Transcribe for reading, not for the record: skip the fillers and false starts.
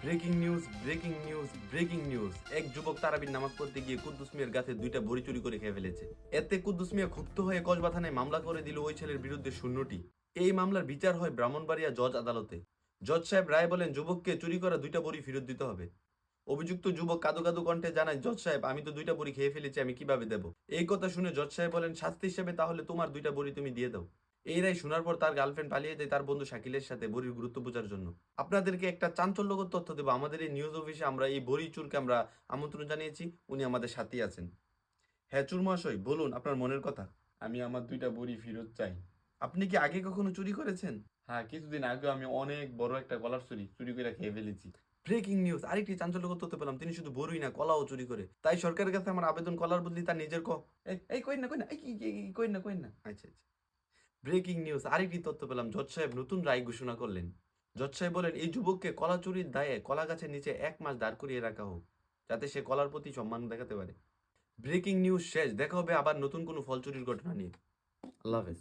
Breaking news, breaking news, breaking news. এক যুবক তারাবির নামাজ পড়তে গিয়ে কুদ্দুস মিয়ার গাছে 2টা বড়ি চুরি করে খেয়ে ফেলেছে। এতে কুদ্দুস মিয়া ক্ষুব্ধ হয়ে কসবা থানায় মামলা করে দিল ওই ছেলের বিরুদ্ধে 0টি। এই মামলার বিচার হয় ব্রাহ্মণবাড়িয়া জজ আদালতে। জজ সাহেব রায় বলেন যুবককে চুরি করা 2টা বড়ি ফেরত দিতে হবে। অভিযুক্ত যুবক কাঁদো কাঁদো কণ্ঠে জানায়, জজ সাহেব আমি তো 2টা বড়ি খেয়ে ফেলেছি, আমি কিভাবে দেব? এই কথা শুনে জজ সাহেব বলেন, শাস্তি হিসেবে তাহলে তোমার 2টা বড়ি তুমি দিয়ে দাও। এই রায় শোনার পর তার গার্লফ্রেন্ড পালিয়ে যায় তার বন্ধু শাকিলের সাথে বড়ির গুরুত্ব বোঝার জন্য। আপনাদেরকে একটা চাঞ্চল্যকর তথ্য দেবো, আমাদের এই নিউজ অফিসে আমরা এই বড়ি চুরকে আমরা আমন্ত্রণ জানিয়েছি, উনি আমাদের সাথেই আছেন। হ্যাঁ চুর মহাশয়, বলুন আপনার মনের কথা। আমি আমার 2টা বড়ি ফেরত চাই। আপনি কি আগে কখনো চুরি করেছেন? হ্যাঁ, কিছুদিন আগে আমি অনেক বড় একটা কলার চুরি করে খেয়ে ফেলেছি। ব্রেকিং নিউজ, আরেকটি চাঞ্চল্যকর তথ্য পেলাম, তিনি শুধু বড়ই না কলাও চুরি করে। তাই সরকারের কাছে আমার আবেদন, কলার বদলি তার নিজের এই এই কইন না কইন না, কইন না। আচ্ছা আচ্ছা। ব্রেকিং নিউজ, আরেকটি তথ্য পেলাম, জজ সাহেব নতুন রায় ঘোষণা করলেন। জজ সাহেব বলেন এই যুবককে কলা চুরির দায়ে কলা গাছের নিচে 1 মাস দাঁড় করিয়ে রাখা হোক, যাতে সে কলার প্রতি সম্মান দেখাতে পারে। ব্রেকিং নিউজ শেষ, দেখা হবে আবার নতুন কোনো ফল চুরির ঘটনা নিয়ে। আল্লাহ হাফেজ।